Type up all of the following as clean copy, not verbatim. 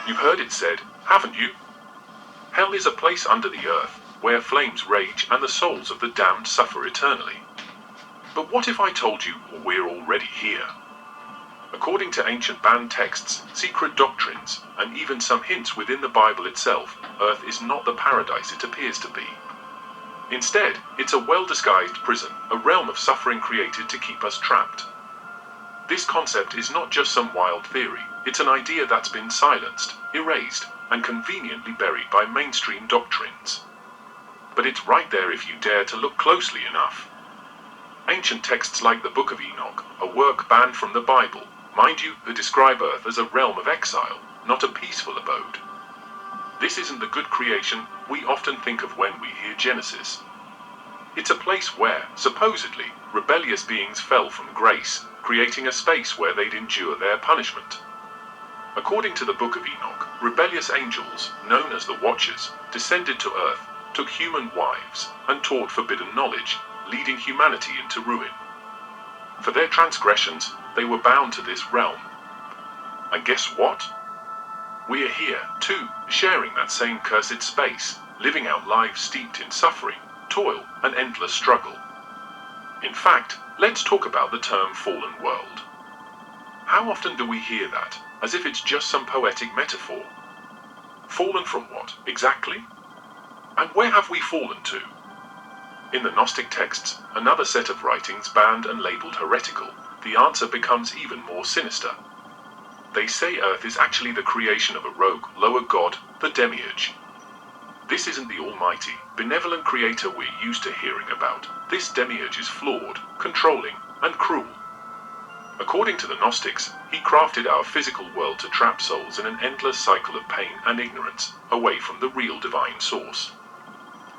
You've heard it said, haven't you? Hell is a place under the earth, where flames rage and the souls of the damned suffer eternally. But what if I told you we're already here? According to ancient banned texts, secret doctrines, and even some hints within the Bible itself, Earth is not the paradise it appears to be. Instead, it's a well-disguised prison, a realm of suffering created to keep us trapped. This concept is not just some wild theory, it's an idea that's been silenced, erased, and conveniently buried by mainstream doctrines. But it's right there if you dare to look closely enough. Ancient texts like the Book of Enoch, a work banned from the Bible, mind you, that describe Earth as a realm of exile, not a peaceful abode. This isn't the good creation we often think of when we hear Genesis. It's a place where, supposedly, rebellious beings fell from grace, creating a space where they'd endure their punishment. According to the Book of Enoch, rebellious angels, known as the Watchers, descended to Earth, took human wives, and taught forbidden knowledge, leading humanity into ruin. For their transgressions, they were bound to this realm. And guess what? We are here, too, sharing that same cursed space, living out lives steeped in suffering, toil, and endless struggle. In fact, let's talk about the term fallen world. How often do we hear that, as if it's just some poetic metaphor? Fallen from what, exactly? And where have we fallen to? In the Gnostic texts, another set of writings banned and labeled heretical, the answer becomes even more sinister. They say Earth is actually the creation of a rogue, lower god, the Demiurge. This isn't the almighty, benevolent creator we're used to hearing about. This Demiurge is flawed, controlling, and cruel. According to the Gnostics, he crafted our physical world to trap souls in an endless cycle of pain and ignorance, away from the real divine source.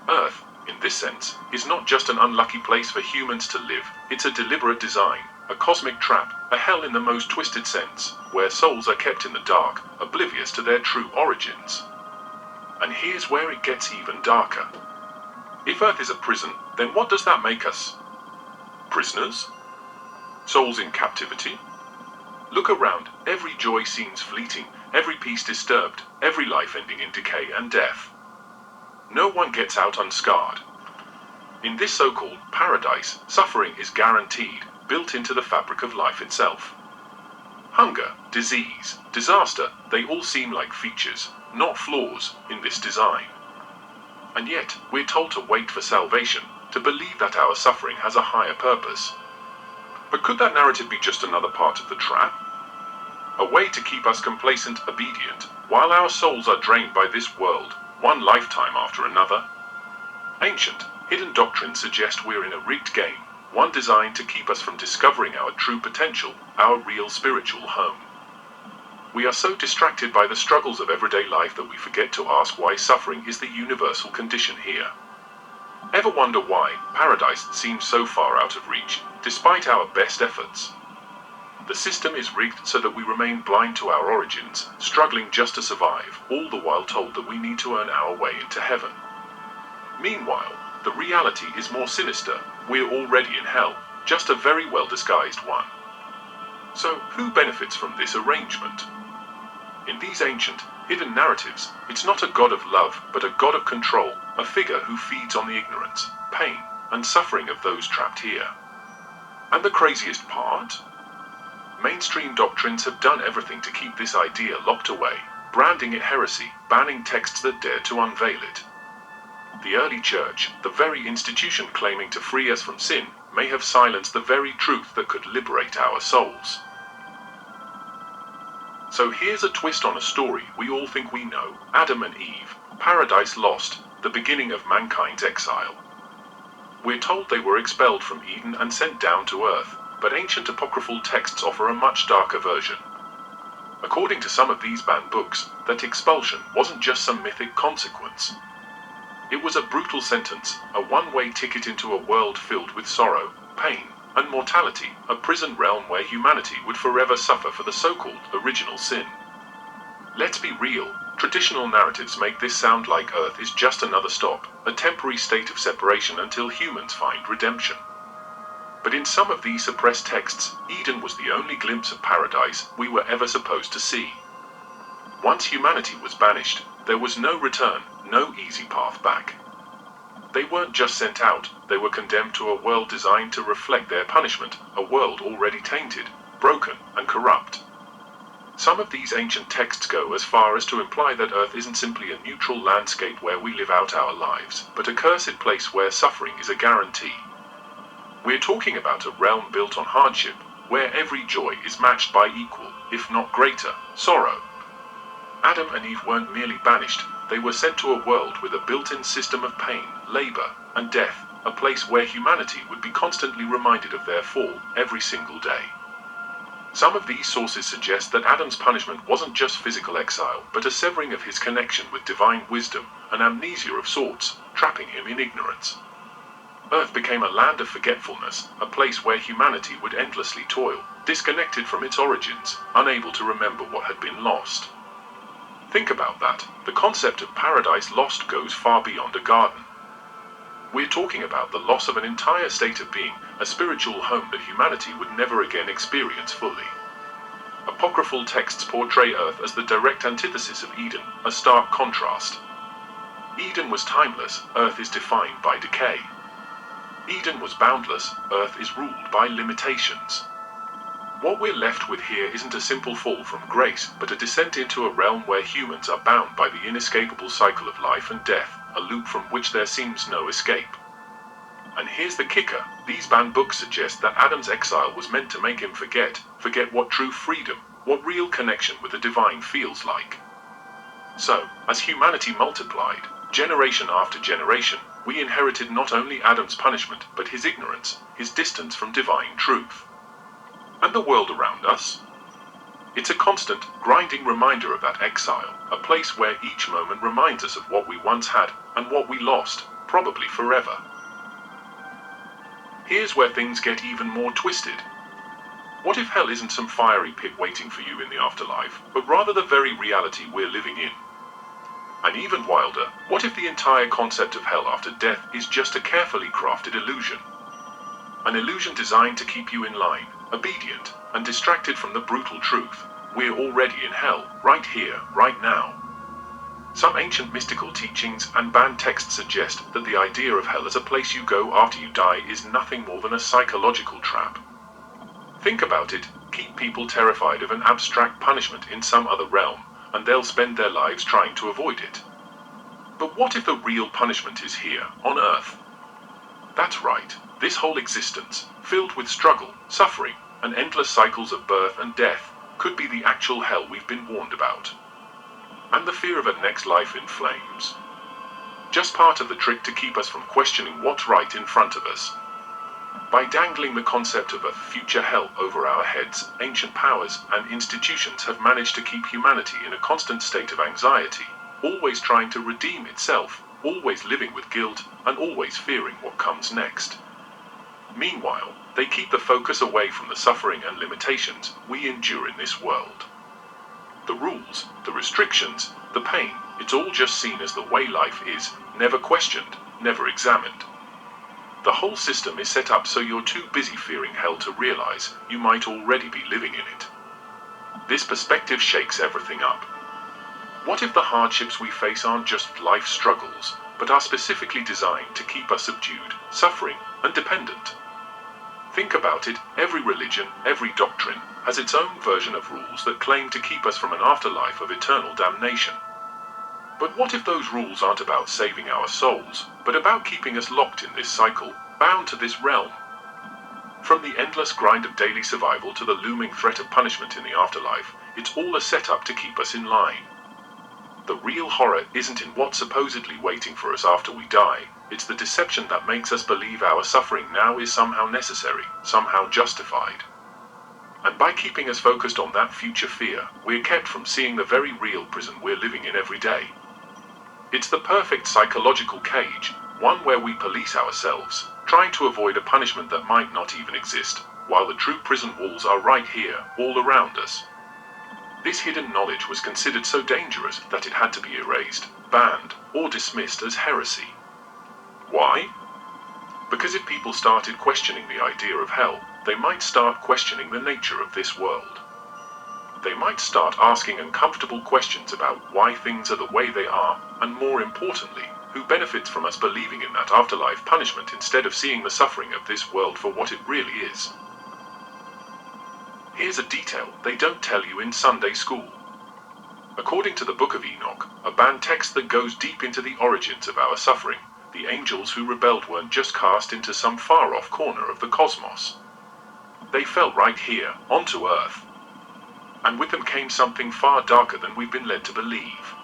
Earth, in this sense, is not just an unlucky place for humans to live, it's a deliberate design, a cosmic trap, a hell in the most twisted sense, where souls are kept in the dark, oblivious to their true origins. And here's where it gets even darker. If Earth is a prison, then what does that make us? Prisoners? Souls in captivity? Look around, every joy seems fleeting, every peace disturbed, every life ending in decay and death. No one gets out unscarred. In this so-called paradise, suffering is guaranteed, built into the fabric of life itself. Hunger, disease, disaster, they all seem like features, not flaws, in this design. And yet, we're told to wait for salvation, to believe that our suffering has a higher purpose. But could that narrative be just another part of the trap? A way to keep us complacent, obedient, while our souls are drained by this world, one lifetime after another? Ancient, hidden doctrines suggest we're in a rigged game, one designed to keep us from discovering our true potential, our real spiritual home. We are so distracted by the struggles of everyday life that we forget to ask why suffering is the universal condition here. Ever wonder why paradise seems so far out of reach, despite our best efforts? The system is rigged so that we remain blind to our origins, struggling just to survive, all the while told that we need to earn our way into heaven. Meanwhile, the reality is more sinister. We're already in hell, just a very well-disguised one. So, who benefits from this arrangement? In these ancient, hidden narratives, it's not a god of love, but a god of control, a figure who feeds on the ignorance, pain, and suffering of those trapped here. And the craziest part? Mainstream doctrines have done everything to keep this idea locked away, branding it heresy, banning texts that dare to unveil it. The early church, the very institution claiming to free us from sin, may have silenced the very truth that could liberate our souls. So here's a twist on a story we all think we know: Adam and Eve, paradise lost, the beginning of mankind's exile. We're told they were expelled from Eden and sent down to earth, but ancient apocryphal texts offer a much darker version. According to some of these banned books, that expulsion wasn't just some mythic consequence. It was a brutal sentence, a one-way ticket into a world filled with sorrow, pain, and mortality, a prison realm where humanity would forever suffer for the so-called original sin. Let's be real, traditional narratives make this sound like Earth is just another stop, a temporary state of separation until humans find redemption. But in some of these suppressed texts, Eden was the only glimpse of paradise we were ever supposed to see. Once humanity was banished, there was no return, no easy path back. They weren't just sent out, they were condemned to a world designed to reflect their punishment, a world already tainted, broken, and corrupt. Some of these ancient texts go as far as to imply that Earth isn't simply a neutral landscape where we live out our lives, but a cursed place where suffering is a guarantee. We're talking about a realm built on hardship, where every joy is matched by equal, if not greater, sorrow. Adam and Eve weren't merely banished, they were sent to a world with a built-in system of pain, labor, and death, a place where humanity would be constantly reminded of their fall every single day. Some of these sources suggest that Adam's punishment wasn't just physical exile, but a severing of his connection with divine wisdom, an amnesia of sorts, trapping him in ignorance. Earth became a land of forgetfulness, a place where humanity would endlessly toil, disconnected from its origins, unable to remember what had been lost. Think about that. The concept of paradise lost goes far beyond a garden. We're talking about the loss of an entire state of being, a spiritual home that humanity would never again experience fully. Apocryphal texts portray Earth as the direct antithesis of Eden, a stark contrast. Eden was timeless, Earth is defined by decay. Eden was boundless, Earth is ruled by limitations. What we're left with here isn't a simple fall from grace, but a descent into a realm where humans are bound by the inescapable cycle of life and death, a loop from which there seems no escape. And here's the kicker, these banned books suggest that Adam's exile was meant to make him forget what true freedom, what real connection with the divine feels like. So, as humanity multiplied, generation after generation, we inherited not only Adam's punishment, but his ignorance, his distance from divine truth. And the world around us? It's a constant, grinding reminder of that exile, a place where each moment reminds us of what we once had, and what we lost, probably forever. Here's where things get even more twisted. What if hell isn't some fiery pit waiting for you in the afterlife, but rather the very reality we're living in? And even wilder, what if the entire concept of hell after death is just a carefully crafted illusion? An illusion designed to keep you in line, obedient, and distracted from the brutal truth. We're already in hell, right here, right now. Some ancient mystical teachings and banned texts suggest that the idea of hell as a place you go after you die is nothing more than a psychological trap. Think about it, keep people terrified of an abstract punishment in some other realm, and they'll spend their lives trying to avoid it. But what if the real punishment is here, on Earth? That's right, this whole existence, filled with struggle, suffering, and endless cycles of birth and death, could be the actual hell we've been warned about. And the fear of a next life in flames. Just part of the trick to keep us from questioning what's right in front of us. By dangling the concept of a future hell over our heads, ancient powers and institutions have managed to keep humanity in a constant state of anxiety, always trying to redeem itself, always living with guilt, and always fearing what comes next. Meanwhile, they keep the focus away from the suffering and limitations we endure in this world. The rules, the restrictions, the pain, it's all just seen as the way life is, never questioned, never examined. The whole system is set up so you're too busy fearing hell to realize you might already be living in it. This perspective shakes everything up. What if the hardships we face aren't just life struggles, but are specifically designed to keep us subdued, suffering, and dependent? Think about it, every religion, every doctrine, has its own version of rules that claim to keep us from an afterlife of eternal damnation. But what if those rules aren't about saving our souls, but about keeping us locked in this cycle, bound to this realm? From the endless grind of daily survival to the looming threat of punishment in the afterlife, it's all a setup to keep us in line. The real horror isn't in what's supposedly waiting for us after we die, it's the deception that makes us believe our suffering now is somehow necessary, somehow justified. And by keeping us focused on that future fear, we're kept from seeing the very real prison we're living in every day. It's the perfect psychological cage, one where we police ourselves, trying to avoid a punishment that might not even exist, while the true prison walls are right here, all around us. This hidden knowledge was considered so dangerous that it had to be erased, banned, or dismissed as heresy. Why? Because if people started questioning the idea of hell, they might start questioning the nature of this world. they might start asking uncomfortable questions about why things are the way they are, and more importantly, who benefits from us believing in that afterlife punishment instead of seeing the suffering of this world for what it really is. Here's a detail they don't tell you in Sunday school. According to the Book of Enoch, a banned text that goes deep into the origins of our suffering, the angels who rebelled weren't just cast into some far-off corner of the cosmos. They fell right here, onto Earth. And with them came something far darker than we've been led to believe.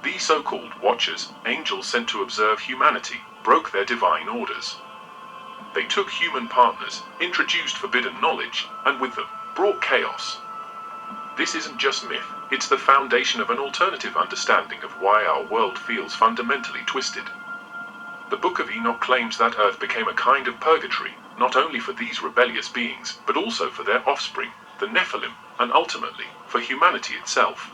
These so-called watchers, angels sent to observe humanity, broke their divine orders. They took human partners, introduced forbidden knowledge, and with them, brought chaos. This isn't just myth, it's the foundation of an alternative understanding of why our world feels fundamentally twisted. The Book of Enoch claims that Earth became a kind of purgatory, not only for these rebellious beings, but also for their offspring, the Nephilim, and ultimately, for humanity itself.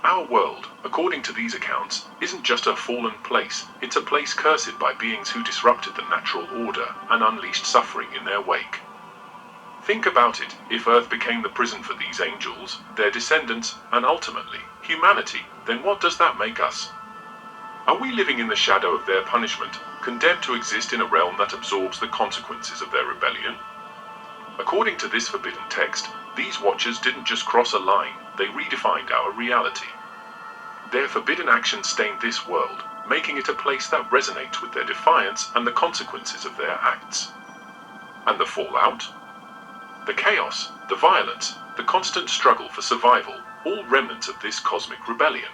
Our world, according to these accounts, isn't just a fallen place, it's a place cursed by beings who disrupted the natural order and unleashed suffering in their wake. Think about it, if Earth became the prison for these angels, their descendants, and ultimately, humanity, then what does that make us? Are we living in the shadow of their punishment, condemned to exist in a realm that absorbs the consequences of their rebellion? According to this forbidden text, these watchers didn't just cross a line, they redefined our reality. Their forbidden actions stained this world, making it a place that resonates with their defiance and the consequences of their acts. And the fallout? The chaos, the violence, the constant struggle for survival, all remnants of this cosmic rebellion.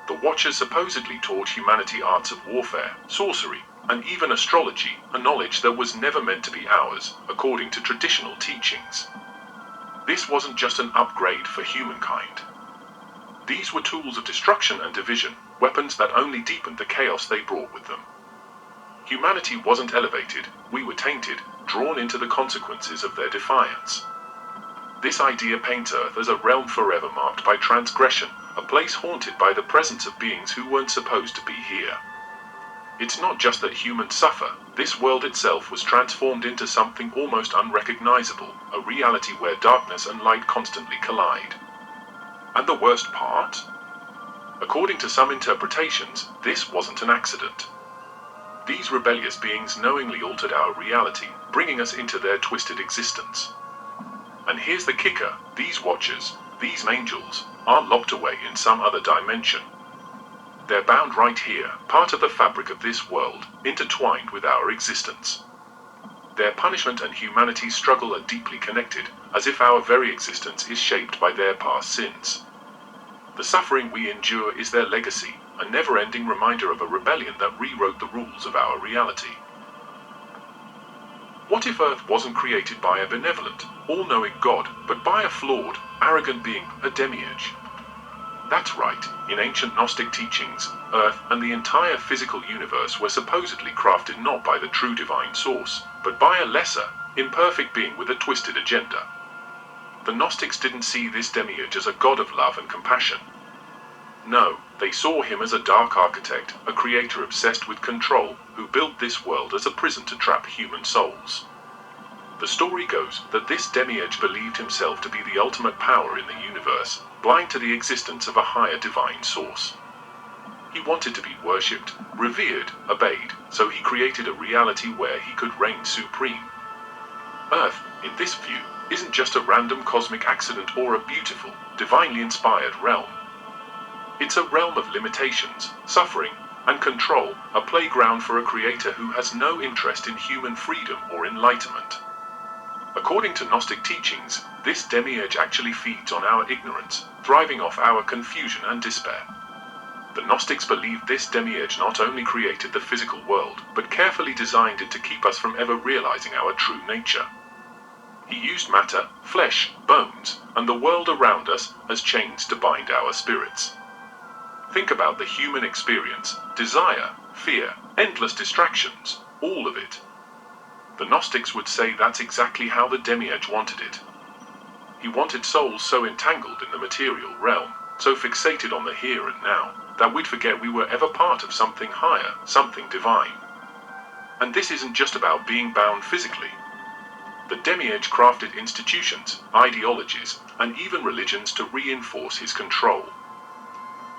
The Watchers supposedly taught humanity arts of warfare, sorcery, and even astrology, a knowledge that was never meant to be ours, according to traditional teachings. This wasn't just an upgrade for humankind. These were tools of destruction and division, weapons that only deepened the chaos they brought with them. Humanity wasn't elevated, we were tainted, drawn into the consequences of their defiance. This idea paints Earth as a realm forever marked by transgression, a place haunted by the presence of beings who weren't supposed to be here. It's not just that humans suffer, this world itself was transformed into something almost unrecognizable, a reality where darkness and light constantly collide. And the worst part? According to some interpretations, this wasn't an accident. These rebellious beings knowingly altered our reality, bringing us into their twisted existence. And here's the kicker, these watchers, these angels, aren't locked away in some other dimension. They're bound right here, part of the fabric of this world, intertwined with our existence. Their punishment and humanity's struggle are deeply connected, as if our very existence is shaped by their past sins. The suffering we endure is their legacy, a never-ending reminder of a rebellion that rewrote the rules of our reality. What if Earth wasn't created by a benevolent, all-knowing God, but by a flawed, arrogant being, a demiurge? That's right, in ancient Gnostic teachings, Earth and the entire physical universe were supposedly crafted not by the true divine source, but by a lesser, imperfect being with a twisted agenda. The Gnostics didn't see this demiurge as a god of love and compassion. No, they saw him as a dark architect, a creator obsessed with control, who built this world as a prison to trap human souls. The story goes that this demiurge believed himself to be the ultimate power in the universe, blind to the existence of a higher divine source. He wanted to be worshipped, revered, obeyed, so he created a reality where he could reign supreme. Earth, in this view, isn't just a random cosmic accident or a beautiful, divinely inspired realm. It's a realm of limitations, suffering, and control, a playground for a creator who has no interest in human freedom or enlightenment. According to Gnostic teachings, this demiurge actually feeds on our ignorance, thriving off our confusion and despair. The Gnostics believed this demiurge not only created the physical world, but carefully designed it to keep us from ever realizing our true nature. He used matter, flesh, bones, and the world around us as chains to bind our spirits. Think about the human experience, desire, fear, endless distractions, all of it. The Gnostics would say that's exactly how the demiurge wanted it. He wanted souls so entangled in the material realm, so fixated on the here and now, that we'd forget we were ever part of something higher, something divine. And this isn't just about being bound physically. The demiurge crafted institutions, ideologies, and even religions to reinforce his control.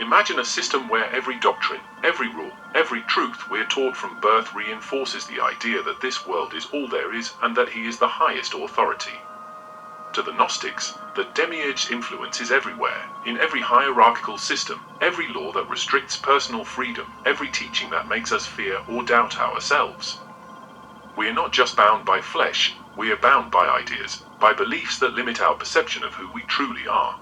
Imagine a system where every doctrine, every rule, every truth we're taught from birth reinforces the idea that this world is all there is and that he is the highest authority. To the Gnostics, the demiurge's influence is everywhere, in every hierarchical system, every law that restricts personal freedom, every teaching that makes us fear or doubt ourselves. We are not just bound by flesh, we are bound by ideas, by beliefs that limit our perception of who we truly are.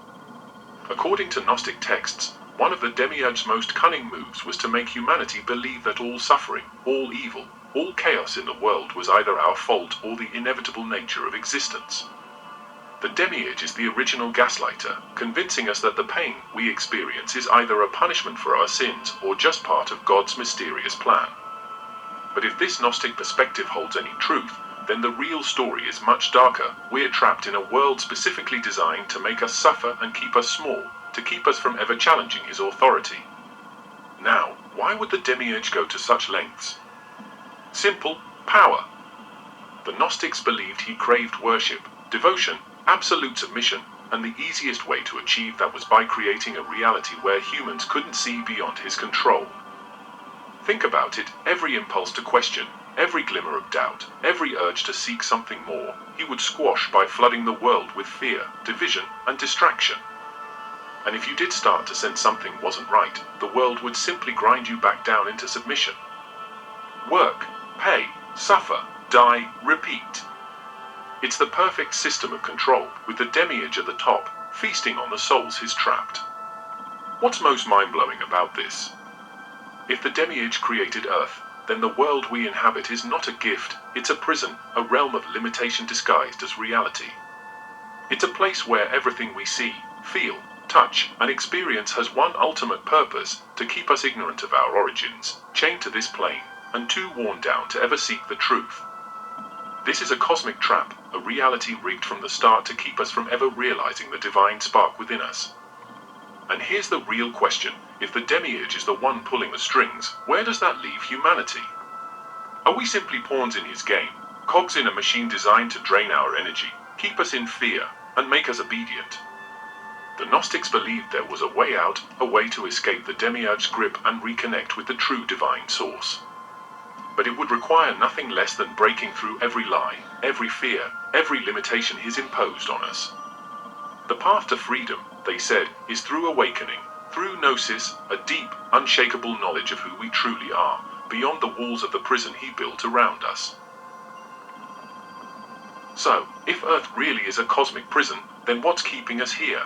According to Gnostic texts, one of the demiurge's most cunning moves was to make humanity believe that all suffering, all evil, all chaos in the world was either our fault or the inevitable nature of existence. The demiurge is the original gaslighter, convincing us that the pain we experience is either a punishment for our sins or just part of God's mysterious plan. But if this Gnostic perspective holds any truth, then the real story is much darker. We're trapped in a world specifically designed to make us suffer and keep us small, to keep us from ever challenging his authority. Now, why would the demiurge go to such lengths? Simple: power. The Gnostics believed he craved worship, devotion, absolute submission, and the easiest way to achieve that was by creating a reality where humans couldn't see beyond his control. Think about it, every impulse to question, every glimmer of doubt, every urge to seek something more, he would squash by flooding the world with fear, division, and distraction. And if you did start to sense something wasn't right, the world would simply grind you back down into submission. Work, pay, suffer, die, repeat. It's the perfect system of control, with the demiurge at the top, feasting on the souls he's trapped. What's most mind-blowing about this? If the demiurge created Earth, then the world we inhabit is not a gift, it's a prison, a realm of limitation disguised as reality. It's a place where everything we see, feel, touch, and experience has one ultimate purpose: to keep us ignorant of our origins, chained to this plane, and too worn down to ever seek the truth. This is a cosmic trap, a reality rigged from the start to keep us from ever realizing the divine spark within us. And here's the real question: if the demiurge is the one pulling the strings, where does that leave humanity? Are we simply pawns in his game, cogs in a machine designed to drain our energy, keep us in fear, and make us obedient? The Gnostics believed there was a way out, a way to escape the demiurge's grip and reconnect with the true divine source. But it would require nothing less than breaking through every lie, every fear, every limitation he's imposed on us. The path to freedom, they said, is through awakening, through gnosis, a deep, unshakable knowledge of who we truly are, beyond the walls of the prison he built around us. So, if Earth really is a cosmic prison, then what's keeping us here?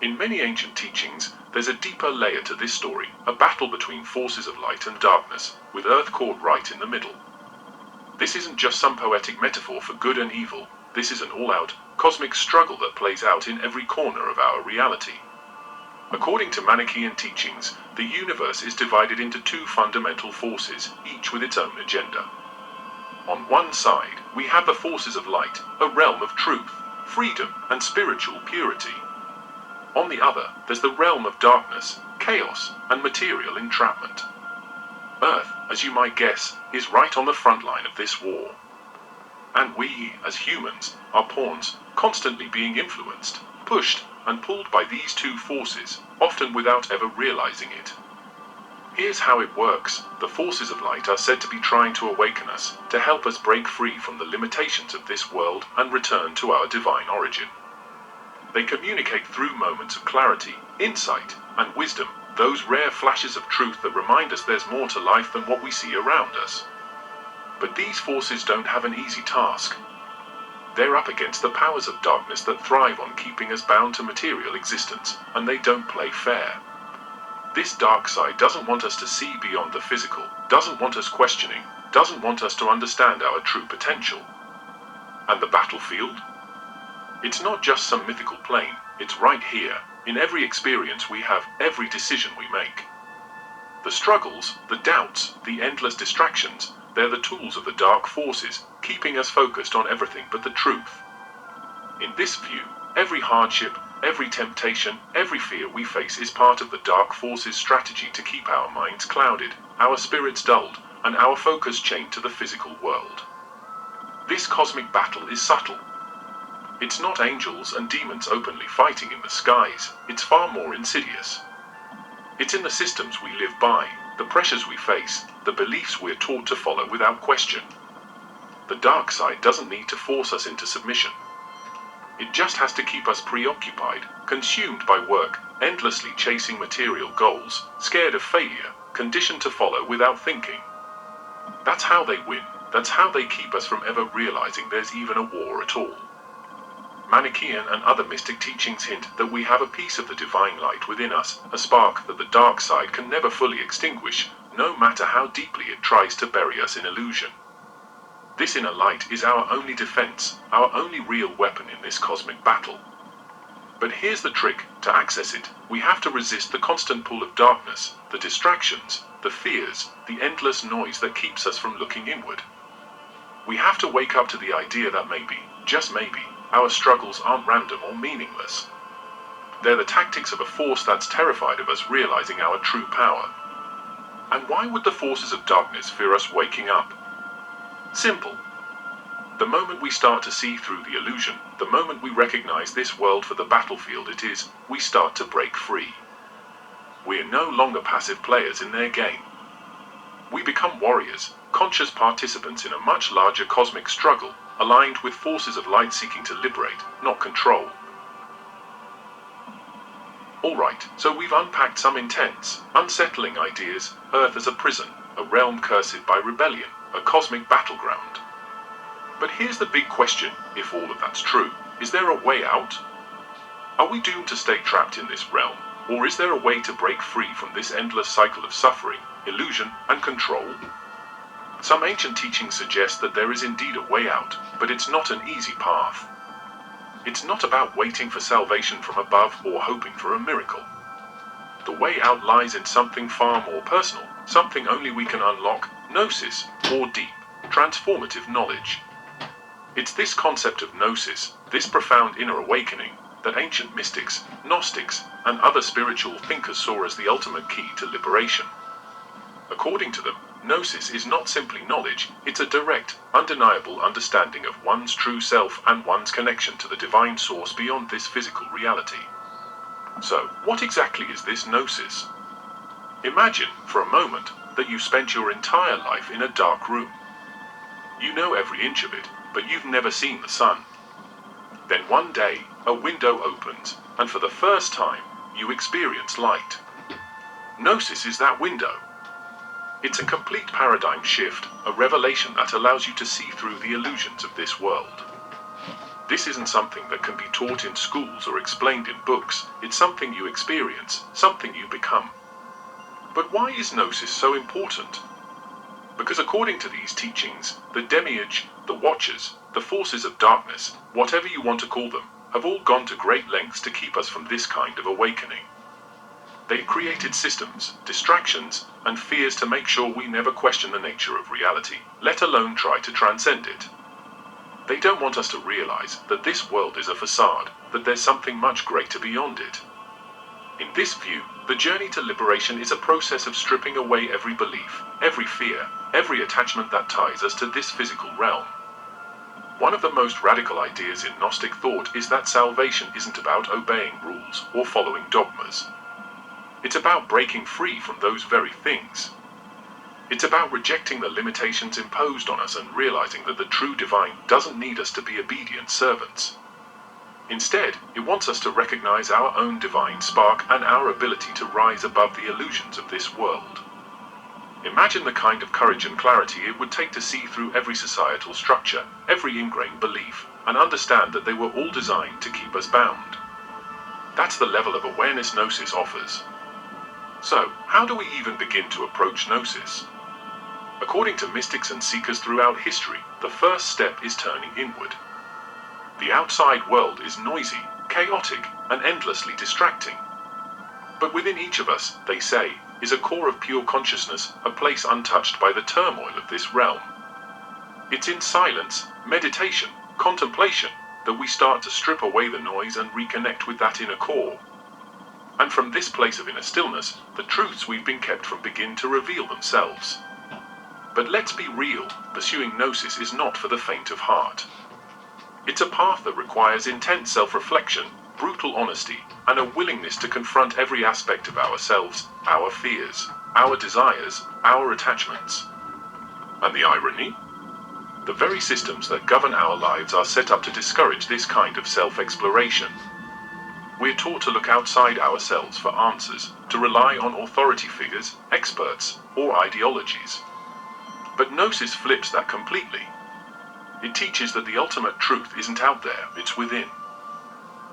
In many ancient teachings, there's a deeper layer to this story, a battle between forces of light and darkness, with Earth caught right in the middle. This isn't just some poetic metaphor for good and evil, this is an all-out, cosmic struggle that plays out in every corner of our reality. According to Manichaean teachings, the universe is divided into two fundamental forces, each with its own agenda. On one side, we have the forces of light, a realm of truth, freedom, and spiritual purity. On the other, there's the realm of darkness, chaos, and material entrapment. Earth, as you might guess, is right on the front line of this war. And we, as humans, are pawns, constantly being influenced, pushed, and pulled by these two forces, often without ever realizing it. Here's how it works. The forces of light are said to be trying to awaken us, to help us break free from the limitations of this world and return to our divine origin. They communicate through moments of clarity, insight, and wisdom, those rare flashes of truth that remind us there's more to life than what we see around us. But these forces don't have an easy task. They're up against the powers of darkness that thrive on keeping us bound to material existence, and they don't play fair. This dark side doesn't want us to see beyond the physical, doesn't want us questioning, doesn't want us to understand our true potential. And the battlefield? It's not just some mythical plane, it's right here, in every experience we have, every decision we make. The struggles, the doubts, the endless distractions, they're the tools of the dark forces, keeping us focused on everything but the truth. In this view, every hardship, every temptation, every fear we face is part of the dark forces' strategy to keep our minds clouded, our spirits dulled, and our focus chained to the physical world. This cosmic battle is subtle. It's not angels and demons openly fighting in the skies, it's far more insidious. It's in the systems we live by, the pressures we face, the beliefs we're taught to follow without question. The dark side doesn't need to force us into submission. It just has to keep us preoccupied, consumed by work, endlessly chasing material goals, scared of failure, conditioned to follow without thinking. That's how they win. That's how they keep us from ever realizing there's even a war at all. Manichaean and other mystic teachings hint that we have a piece of the divine light within us, a spark that the dark side can never fully extinguish, no matter how deeply it tries to bury us in illusion. This inner light is our only defense, our only real weapon in this cosmic battle. But here's the trick: to access it, we have to resist the constant pull of darkness, the distractions, the fears, the endless noise that keeps us from looking inward. We have to wake up to the idea that maybe, just maybe, our struggles aren't random or meaningless. They're the tactics of a force that's terrified of us realizing our true power. And why would the forces of darkness fear us waking up? Simple. The moment we start to see through the illusion, the moment we recognize this world for the battlefield it is, we start to break free. We're no longer passive players in their game. We become warriors, conscious participants in a much larger cosmic struggle, aligned with forces of light seeking to liberate, not control. Alright, so we've unpacked some intense, unsettling ideas: Earth as a prison, a realm cursed by rebellion, a cosmic battleground. But here's the big question: if all of that's true, is there a way out? Are we doomed to stay trapped in this realm, or is there a way to break free from this endless cycle of suffering, illusion, and control? Some ancient teachings suggest that there is indeed a way out, but it's not an easy path. It's not about waiting for salvation from above or hoping for a miracle. The way out lies in something far more personal, something only we can unlock: gnosis, or deep, transformative knowledge. It's this concept of gnosis, this profound inner awakening, that ancient mystics, Gnostics, and other spiritual thinkers saw as the ultimate key to liberation. According to them, gnosis is not simply knowledge, it's a direct, undeniable understanding of one's true self and one's connection to the divine source beyond this physical reality. So, what exactly is this gnosis? Imagine, for a moment, that you spent your entire life in a dark room. You know every inch of it, but you've never seen the sun. Then one day, a window opens, and for the first time, you experience light. Gnosis is that window. It's a complete paradigm shift, a revelation that allows you to see through the illusions of this world. This isn't something that can be taught in schools or explained in books, it's something you experience, something you become. But why is gnosis so important? Because according to these teachings, the demiurge, the watchers, the forces of darkness, whatever you want to call them, have all gone to great lengths to keep us from this kind of awakening. They've created systems, distractions, and fears to make sure we never question the nature of reality, let alone try to transcend it. They don't want us to realize that this world is a facade, that there's something much greater beyond it. In this view, the journey to liberation is a process of stripping away every belief, every fear, every attachment that ties us to this physical realm. One of the most radical ideas in Gnostic thought is that salvation isn't about obeying rules or following dogmas. It's about breaking free from those very things. It's about rejecting the limitations imposed on us and realizing that the true divine doesn't need us to be obedient servants. Instead, it wants us to recognize our own divine spark and our ability to rise above the illusions of this world. Imagine the kind of courage and clarity it would take to see through every societal structure, every ingrained belief, and understand that they were all designed to keep us bound. That's the level of awareness gnosis offers. So, how do we even begin to approach gnosis? According to mystics and seekers throughout history, the first step is turning inward. The outside world is noisy, chaotic, and endlessly distracting. But within each of us, they say, is a core of pure consciousness, a place untouched by the turmoil of this realm. It's in silence, meditation, contemplation, that we start to strip away the noise and reconnect with that inner core. And from this place of inner stillness, the truths we've been kept from begin to reveal themselves. But let's be real, pursuing gnosis is not for the faint of heart. It's a path that requires intense self-reflection, brutal honesty, and a willingness to confront every aspect of ourselves, our fears, our desires, our attachments. And the irony? The very systems that govern our lives are set up to discourage this kind of self-exploration. We're taught to look outside ourselves for answers, to rely on authority figures, experts, or ideologies. But gnosis flips that completely. It teaches that the ultimate truth isn't out there, it's within.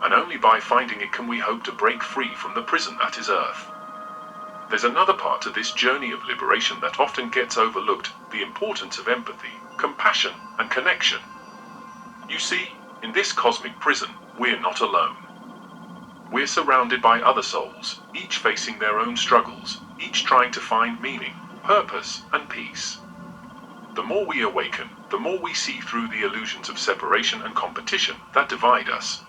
And only by finding it can we hope to break free from the prison that is Earth. There's another part to this journey of liberation that often gets overlooked, the importance of empathy, compassion, and connection. You see, in this cosmic prison, we're not alone. We're surrounded by other souls, each facing their own struggles, each trying to find meaning, purpose, and peace. The more we awaken, the more we see through the illusions of separation and competition that divide us.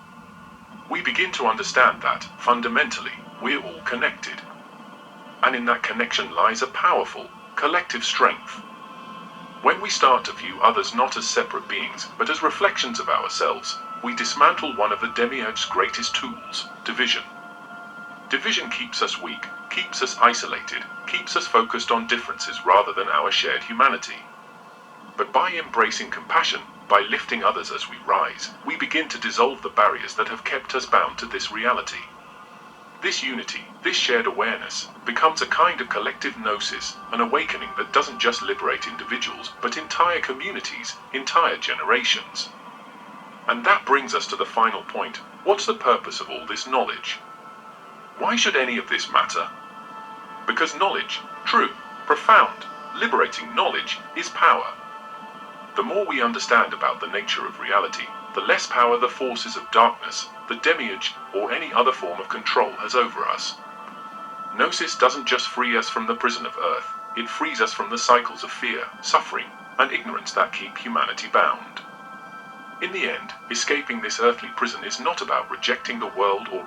We begin to understand that, fundamentally, we're all connected. And in that connection lies a powerful, collective strength. When we start to view others not as separate beings, but as reflections of ourselves, we dismantle one of the demiurge's greatest tools, division. Division keeps us weak, keeps us isolated, keeps us focused on differences rather than our shared humanity. But by embracing compassion, by lifting others as we rise, we begin to dissolve the barriers that have kept us bound to this reality. This unity, this shared awareness, becomes a kind of collective gnosis, an awakening that doesn't just liberate individuals, but entire communities, entire generations. And that brings us to the final point. What's the purpose of all this knowledge? Why should any of this matter? Because knowledge, true, profound, liberating knowledge, is power. The more we understand about the nature of reality, the less power the forces of darkness, the demiurge, or any other form of control has over us. Gnosis doesn't just free us from the prison of Earth, it frees us from the cycles of fear, suffering, and ignorance that keep humanity bound. In the end, escaping this earthly prison is not about rejecting the world or